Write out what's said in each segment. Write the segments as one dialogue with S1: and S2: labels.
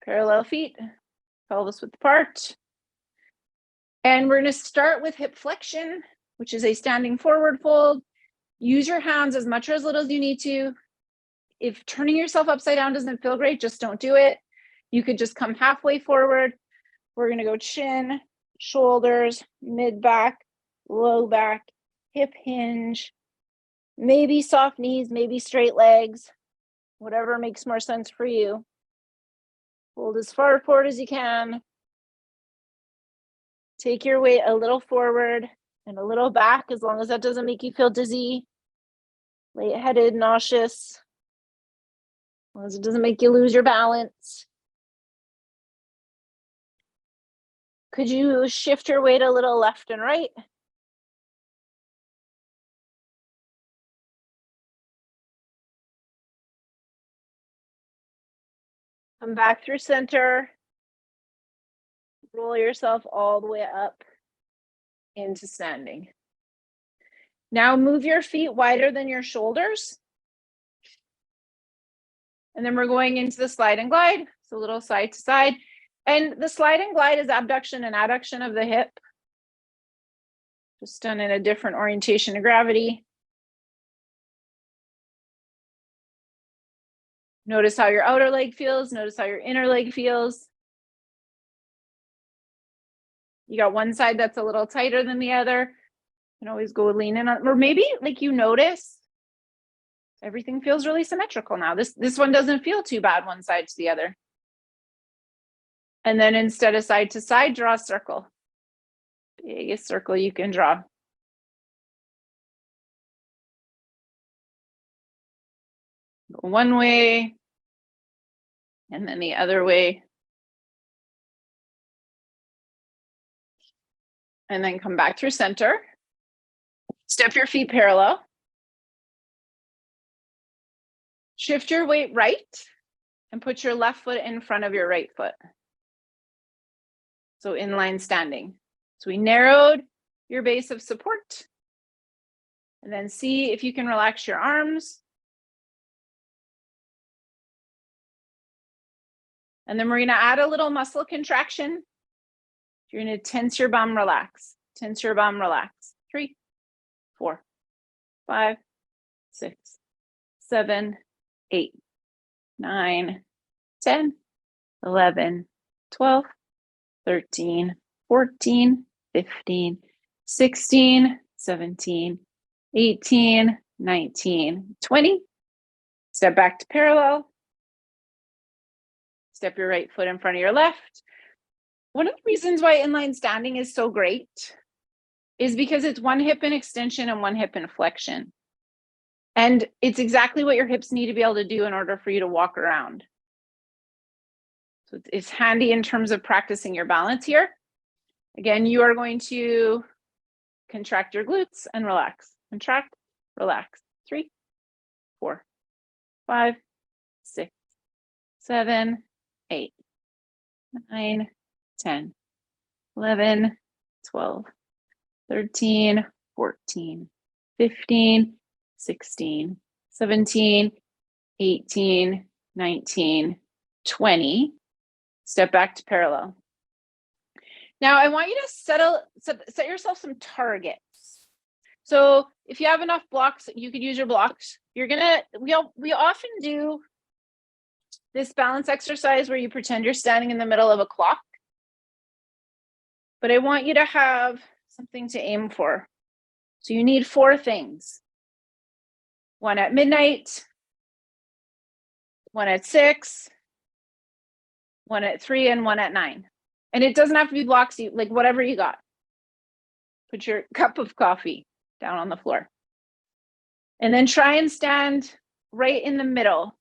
S1: Parallel feet, pelvis width apart. And we're going to start with hip flexion, which is a standing forward fold. Use your hands as much or as little as you need to. If turning yourself upside down doesn't feel great, just don't do it. You could just come halfway forward. We're going to go chin, shoulders, mid back, low back, hip hinge, maybe soft knees, maybe straight legs, whatever makes more sense for you. Hold as far forward as you can. Take your weight a little forward and a little back, as long as that doesn't make you feel dizzy, lightheaded, nauseous, as long as it doesn't make you lose your balance. Could you shift your weight a little left and right? Come back through center. Roll yourself all the way up into standing. Now move your feet wider than your shoulders. And then we're going into the slide and glide. So a little side to side. And the slide and glide is abduction and adduction of the hip. Just done in a different orientation of gravity. Notice how your outer leg feels. Notice how your inner leg feels. You got one side that's a little tighter than the other. You can always go lean in on, or maybe like you notice everything feels really symmetrical now. This one doesn't feel too bad one side to the other. And then instead of side to side, draw a circle. Biggest circle you can draw. Go one way, and then the other way. And then come back through center. Step your feet parallel. Shift your weight right and put your left foot in front of your right foot. So inline standing. So we narrowed your base of support. And then see if you can relax your arms. And then we're going to add a little muscle contraction. You're going to tense your bum, relax. Tense your bum, relax. 3, 4, 5, 6, 7, 8, 9, 10, 11, 12, 13, 14, 15, 16, 17, 18, 19, 20. Step back to parallel. Step your right foot in front of your left. One of the reasons why inline standing is so great is because it's one hip in extension and one hip in flexion. And it's exactly what your hips need to be able to do in order for you to walk around. So it's handy in terms of practicing your balance here. Again, you are going to contract your glutes and relax. Contract, relax. 3, 4, 5, 6, 7, 8, 9, 10, 11, 12, 13, 14, 15, 16, 17, 18, 19, 20. Step back to parallel. Now I want you to set yourself some targets. So if you have enough blocks, you could use your blocks. We often do this balance exercise where you pretend you're standing in the middle of a clock. But I want you to have something to aim for. So you need 4 things. 1 at midnight, 1 at 6, 1 at 3, and 1 at 9. And it doesn't have to be blocks, like whatever you got. Put your cup of coffee down on the floor. And then try and stand right in the middle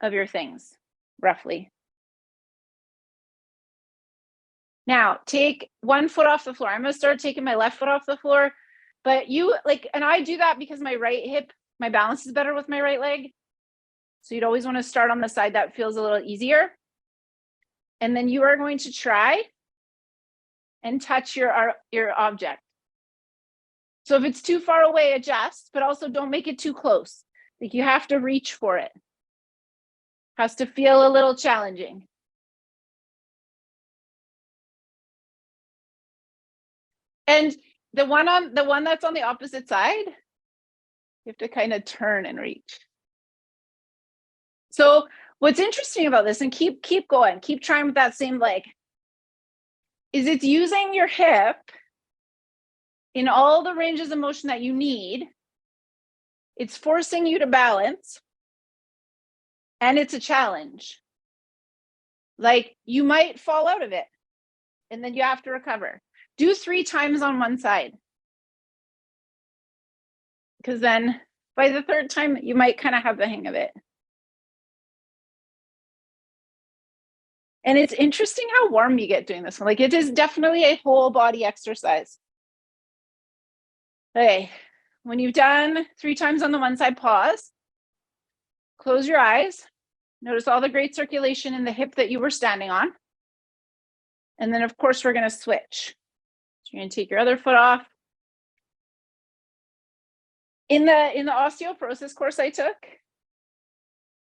S1: of your things, roughly. Now, take one foot off the floor. I'm going to start taking my left foot off the floor, but and I do that because my right hip, my balance is better with my right leg. So you'd always want to start on the side that feels a little easier. And then you are going to try and touch your object. So if it's too far away, adjust, but also don't make it too close. Like you have to reach for it. Has to feel a little challenging. And the one that's on the opposite side, you have to kind of turn and reach. So what's interesting about this, and keep going, keep trying with that same leg, is it's using your hip in all the ranges of motion that you need. It's forcing you to balance, and it's a challenge. Like, you might fall out of it, and then you have to recover. Do 3 times on one side, because then by the 3rd time, you might kind of have the hang of it. And it's interesting how warm you get doing this one. Like, it is definitely a whole body exercise. Okay, when you've done 3 times on the one side, pause, close your eyes, notice all the great circulation in the hip that you were standing on. And then, of course, we're going to switch. So you're going to take your other foot off. In the osteoporosis course I took,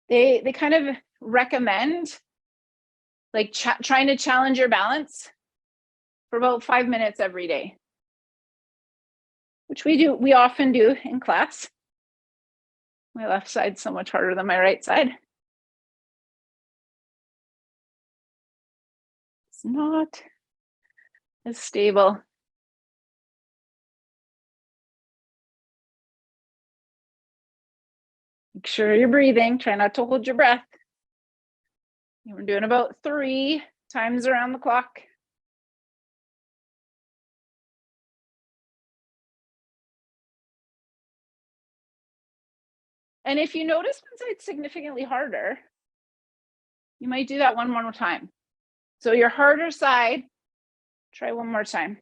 S1: they kind of recommend like trying to challenge your balance for about 5 minutes every day, which we often do in class. My left side's so much harder than my right side. It's not as stable. Make sure you're breathing. Try not to hold your breath. We're doing about 3 times around the clock. And if you notice one side's significantly harder, you might do that one more time. So your harder side, try one more time.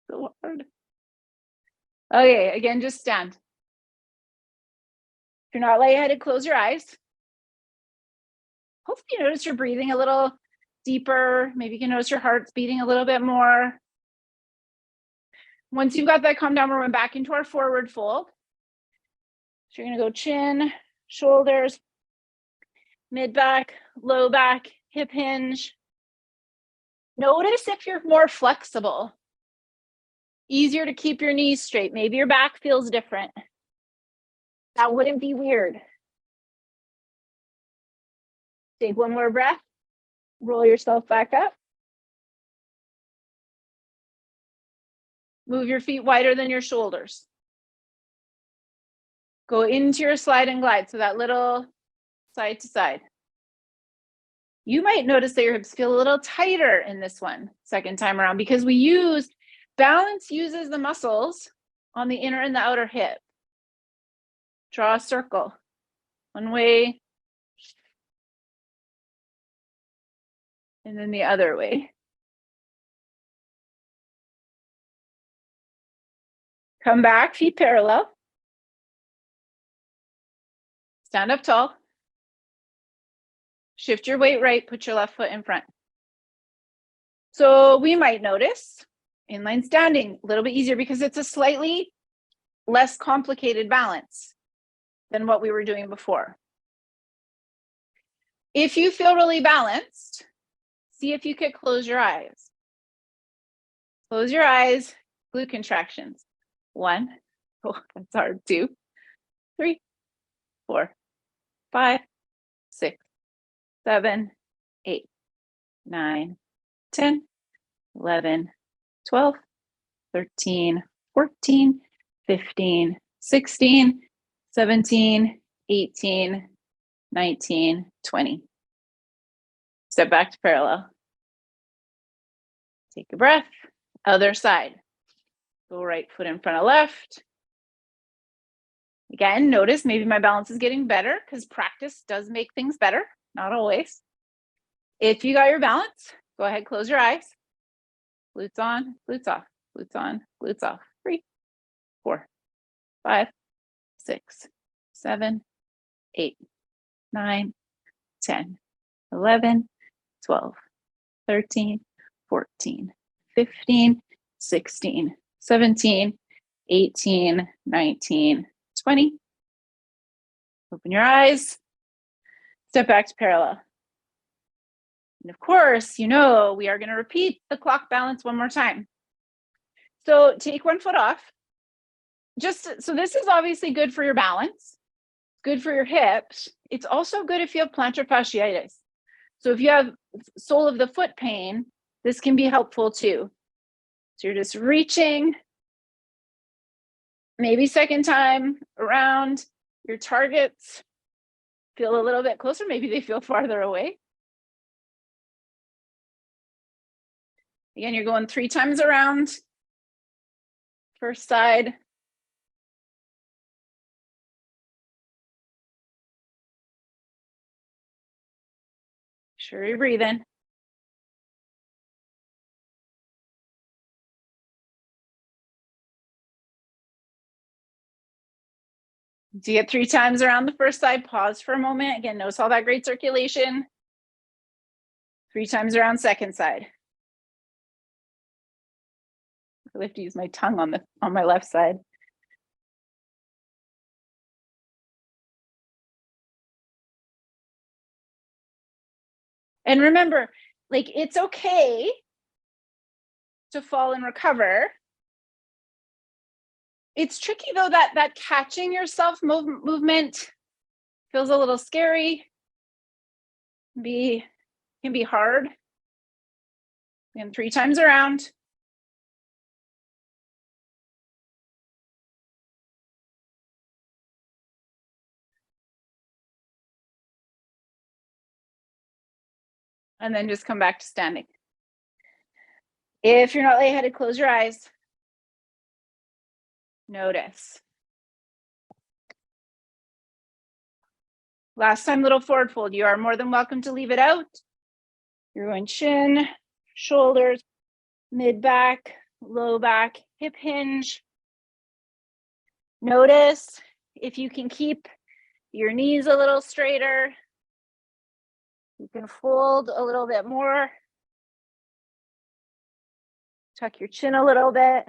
S1: So hard. Okay, again, just stand. If you're not lightheaded, close your eyes. Hopefully you notice you're breathing a little deeper. Maybe you can notice your heart's beating a little bit more. Once you've got that calm down, we're going back into our forward fold. So you're going to go chin, shoulders, mid back, low back, hip hinge. Notice if you're more flexible. Easier to keep your knees straight. Maybe your back feels different. That wouldn't be weird. Take one more breath. Roll yourself back up. Move your feet wider than your shoulders. Go into your slide and glide. So that little side to side. You might notice that your hips feel a little tighter in this one, second time around, because balance uses the muscles on the inner and the outer hip. Draw a circle. One way. And then the other way. Come back, feet parallel. Stand up tall. Shift your weight right, put your left foot in front. So we might notice inline standing a little bit easier because it's a slightly less complicated balance than what we were doing before. If you feel really balanced, see if you could close your eyes. Close your eyes, glute contractions. 1, oh, that's hard, 2, 3, 4, 5, 6, 7, 8, 9, 10, 11, 12, 13, 14, 15, 16, 17, 18, 19, 20. Step back to parallel. Take a breath. Other side. Go right foot in front of left. Again, notice maybe my balance is getting better because practice does make things better, not always. If you got your balance, go ahead, close your eyes. Glutes on, glutes off, glutes on, glutes off. 3, 4, 5, 6, 7, 8, 9, 10, 11, 12, 13, 14, 15, 16, 17, 18, 19, 20. Open your eyes. Step back to parallel. And of course, we are going to repeat the clock balance one more time. So take one foot off. So this is obviously good for your balance, good for your hips. It's also good if you have plantar fasciitis. So if you have sole of the foot pain, this can be helpful too. So you're just reaching, maybe second time around your targets. Feel a little bit closer. Maybe they feel farther away. Again, you're going 3 times around. First side. Sure you're breathing. Do you get 3 times around the first side? Pause for a moment. Again, notice all that great circulation. 3 times around second side. I have to use my tongue on my left side. And remember, it's okay to fall and recover. It's tricky though, that catching yourself movement feels a little scary. Can be hard. And 3 times around. And then just come back to standing. If you're not lightheaded, close your eyes. Notice. Last time, little forward fold. You are more than welcome to leave it out. You're going chin, shoulders, mid back, low back, hip hinge. Notice if you can keep your knees a little straighter. You can fold a little bit more. Tuck your chin a little bit.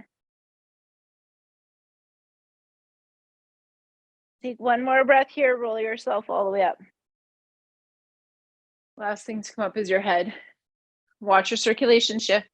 S1: Take one more breath here. Roll yourself all the way up. Last thing to come up is your head. Watch your circulation shift.